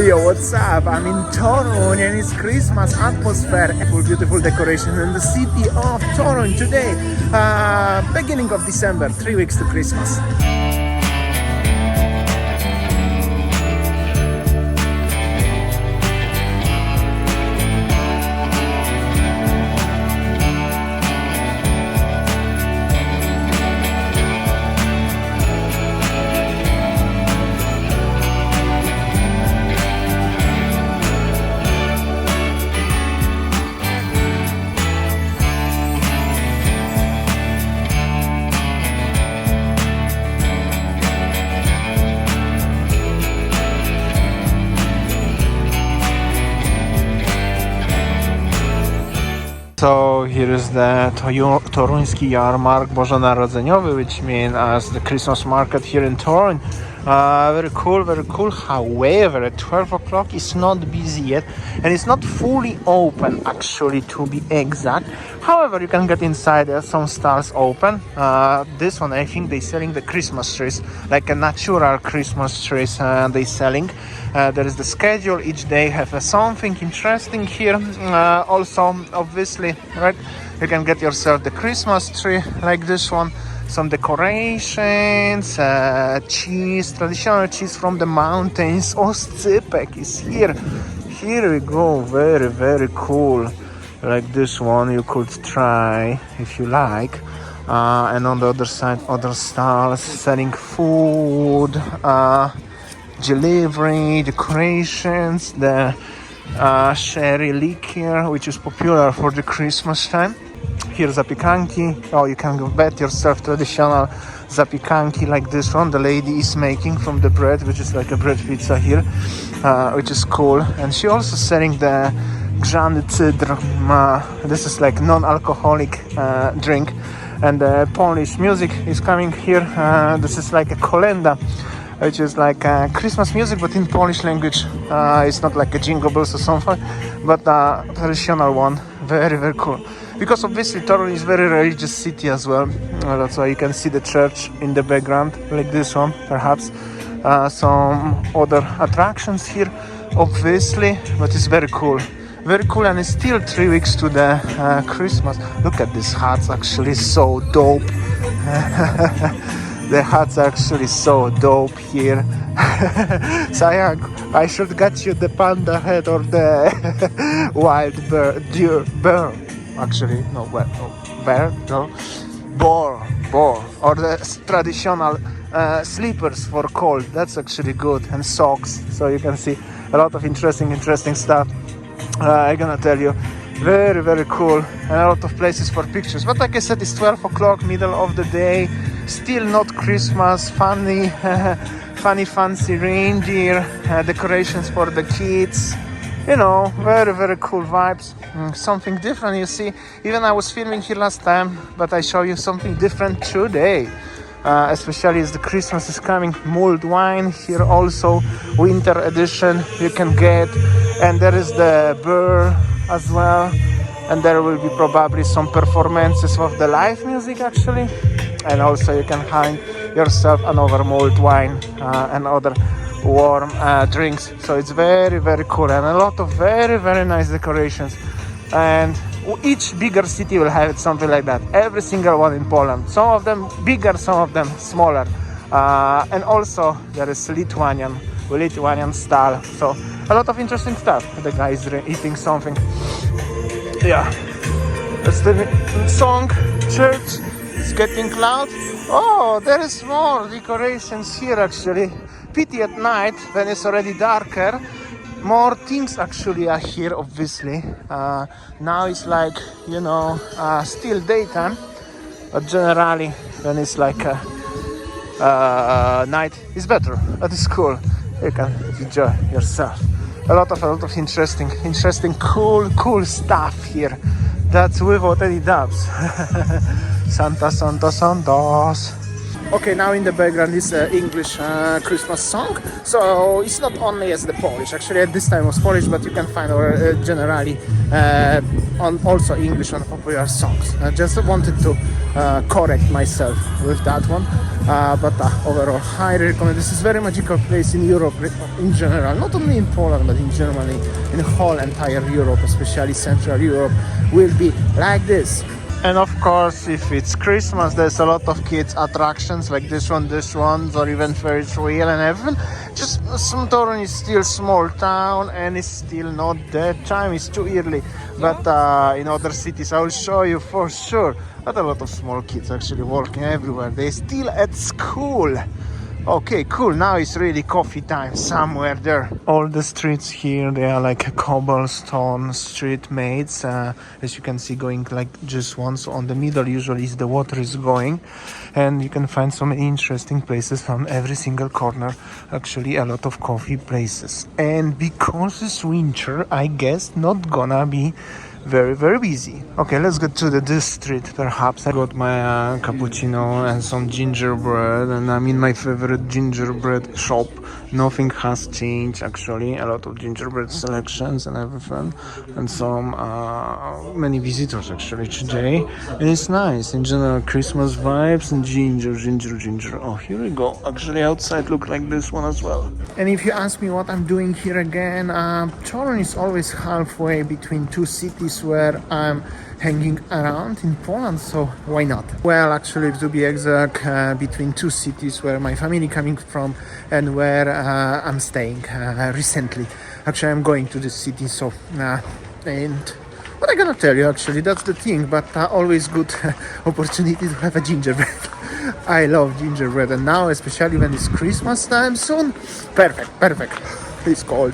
Yo, what's up? I'm in Torun and it's Christmas atmosphere. Beautiful decoration in the city of Torun today. Beginning of December, 3 weeks to Christmas. So here is the Toruński Jarmark Bożonarodzeniowy, which means as the Christmas market here in Torun. Very cool, very cool. However, at 12 o'clock it's not busy yet and it's not fully open actually, to be exact. However, you can get inside. There are some stalls open. This one, I think they're selling the Christmas trees, like a natural Christmas trees they're selling. There is the schedule. Each day have something interesting here. Also, obviously, right, you can get yourself the Christmas tree like this one. Some decorations, cheese, traditional cheese from the mountains. Oscypek is here. Here we go. Very, very cool. Like this one you could try if you like. And on the other side, other stalls selling food, delivery, decorations, the sherry liquor, which is popular for the Christmas time. Here's zapiekanki. Oh, you can get yourself traditional zapiekanki like this one. The lady is making from the bread, which is like a bread pizza here, which is cool. And she also selling the grzany cydr. This is like non-alcoholic drink. And Polish music is coming here. This is like a kolenda, which is like Christmas music, but in Polish language. It's not like a jingle bells or something, but a traditional one. Very, very cool. Because obviously Torun is very religious city as well. That's why you can see the church in the background, like this one, perhaps. Some other attractions here, obviously, but it's very cool. Very cool, and it's still 3 weeks to the Christmas. Look at these hats, actually so dope. The hats are actually so dope here. Sayang, I should get you the panda head or the wild bear. Actually, no, bear, no, boar, or the traditional slippers for cold. That's actually good, and socks. So you can see a lot of interesting stuff. I'm gonna tell you, very, very cool, and a lot of places for pictures. But like I said, it's 12 o'clock, middle of the day, still not Christmas. Funny, fancy reindeer, decorations for the kids. You know, very, very cool vibes. Something different, you see. Even I was filming here last time, but I show you something different today. Especially as the Christmas is coming. Mulled wine here also, winter edition you can get. And there is the beer as well. And there will be probably some performances of the live music actually. And also you can find yourself another mulled wine and other warm drinks. So it's very, very cool, and a lot of very, very nice decorations. And each bigger city will have something like that. Every single one in Poland. Some of them bigger, some of them smaller. And also there is Lithuanian style. So a lot of interesting stuff. The guy is eating something. Yeah. That's the song. Church is getting loud. Oh, there is more decorations here actually. Pity at night when it's already darker. More things actually are here, obviously. Now it's like, you know, still daytime, but generally when it's like night is better. That is cool. You can enjoy yourself. A lot of interesting, cool stuff here. That's without any doubts. Santos. Okay, now in the background is English Christmas song. So it's not only as the Polish. Actually, at this time it was Polish, but you can find generally on also English on popular songs. I just wanted to correct myself with that one. But overall, highly recommend. This is very magical place in Europe in general, not only in Poland, but in Germany, in the whole entire Europe, especially Central Europe, will be like this. And of course, if it's Christmas, there's a lot of kids attractions like this one, or even Ferris wheel and everything. Just Torun is still small town and it's still not that time, it's too early. But in other cities, I will show you for sure. But a lot of small kids actually working everywhere. They're still at school. Okay, cool. Now it's really coffee time somewhere there. All the streets here, they are like cobblestone street made. As you can see, going like just one. So on the middle usually is the water is going. And you can find so many interesting places on every single corner. Actually, a lot of coffee places. And because it's winter, I guess not gonna be very busy. Okay, let's get to this street. Perhaps I got my cappuccino and some gingerbread, and I'm in my favorite gingerbread shop. Nothing has changed actually. A lot of gingerbread selections and everything, and some many visitors actually today. And it's nice in general, Christmas vibes and ginger. Oh, here we go. Actually, outside look like this one as well. And if you ask me what I'm doing here again, Torun is always halfway between two cities where I'm hanging around in Poland, so why not? Well, actually, to be exact, between two cities where my family coming from and where I'm staying recently. Actually, I'm going to this city, so and what I'm gonna tell you, actually, that's the thing, but always good opportunity to have a gingerbread. I love gingerbread, and now, especially when it's Christmas time soon, perfect. It's cold,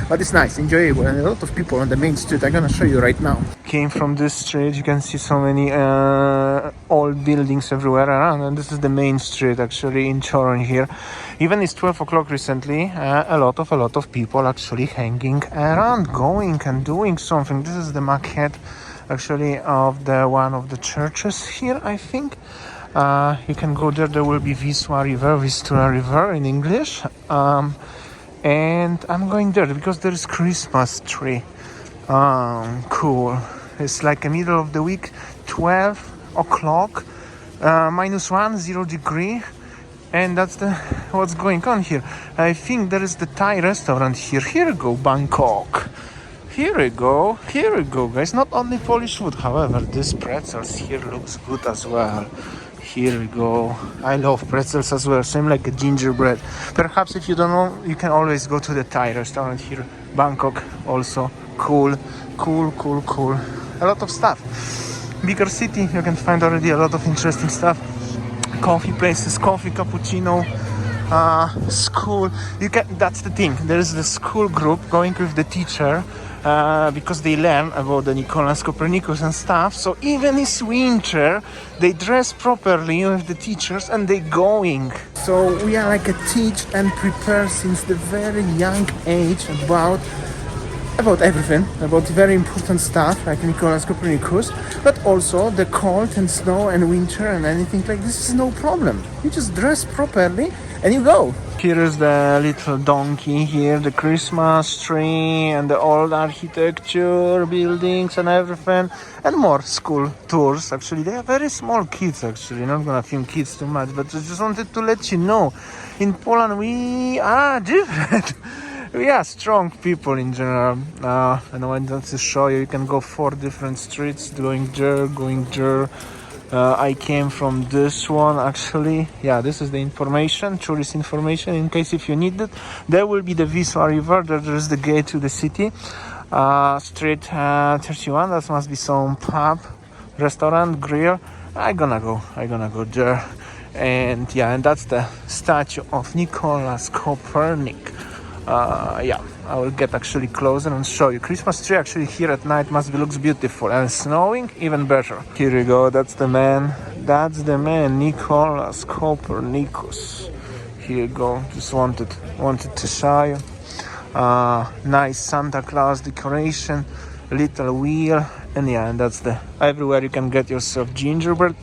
but it's nice, enjoyable, and a lot of people on the main street. I'm gonna show you right now. Came from this street, you can see so many old buildings everywhere around, and this is the main street actually in Torun here. Even it's 12 o'clock recently, a lot of people actually hanging around, going and doing something. This is the maquette actually of the one of the churches here, I think. You can go there will be Vistula River in English. And I'm going there because there is Christmas tree. Cool. It's like the middle of the week, 12 o'clock, -1, 0 degree. And that's what's going on here. I think there is the Thai restaurant here. Here we go, Bangkok. Here we go, guys. Not only Polish food, however, this pretzels here looks good as well. Here we go. I love pretzels as well, same like a gingerbread. Perhaps if you don't know, you can always go to the Thai restaurant here. Bangkok also. Cool. A lot of stuff. Bigger city, you can find already a lot of interesting stuff. Coffee places, coffee, cappuccino, school. That's the thing. There is the school group going with the teacher. Because they learn about the Nicholas Copernicus and stuff. So even it's winter, they dress properly with the teachers and they going. So we are like a teach and prepare since the very young age about everything, about very important stuff like Nicholas Copernicus, but also the cold and snow and winter and anything like this is no problem. You just dress properly and you go. Here is the little donkey here, the Christmas tree and the old architecture, buildings and everything, and more school tours. Actually, they are very small kids actually, not gonna film kids too much, but I just wanted to let you know, in Poland we are different. We are strong people in general. And I wanted to show you, you can go 4 different streets, going there. I came from this one actually. Yeah, this is the information, tourist information, in case if you need it. There will be the Vistula River, there is the gate to the city. Street 31, that must be some pub, restaurant, grill. I'm gonna go there. And yeah, and that's the statue of Nicholas Copernicus. Yeah, I will get actually closer and show you. Christmas tree actually here at night looks beautiful, and snowing even better. Here we go, that's the man, Nicholas Copernicus. Here you go, just wanted to show you. Nice Santa Claus decoration, little wheel, and yeah, and that's everywhere you can get yourself gingerbread.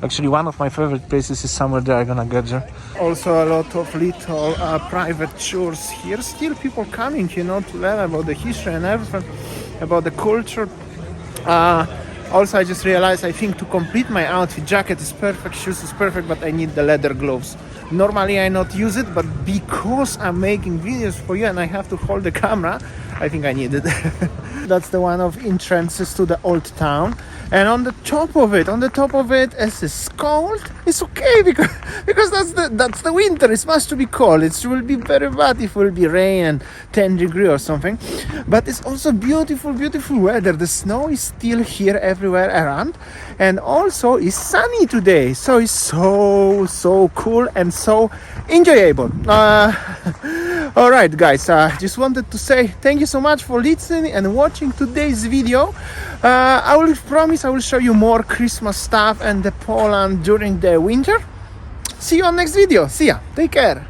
Actually, one of my favorite places is somewhere there. I'm gonna get there. Also, a lot of little private tours here. Still, people coming, you know, to learn about the history and everything, about the culture. Also, I just realized I think to complete my outfit, jacket is perfect, shoes is perfect, but I need the leather gloves. Normally I not use it, but because I'm making videos for you and I have to hold the camera, I think I need it. That's the one of entrances to the old town. And on the top of it, as it's cold, it's okay because that's the winter. It's supposed to be cold. It will be very bad if it will be rain and 10 degrees or something. But it's also beautiful, beautiful weather. The snow is still here everywhere around, and also it's sunny today. So it's so cool and so enjoyable. All right, guys. Just wanted to say thank you so much for listening and watching today's video. I will promise I will show you more Christmas stuff and the Poland during the winter. See you on next video. See ya. Take care.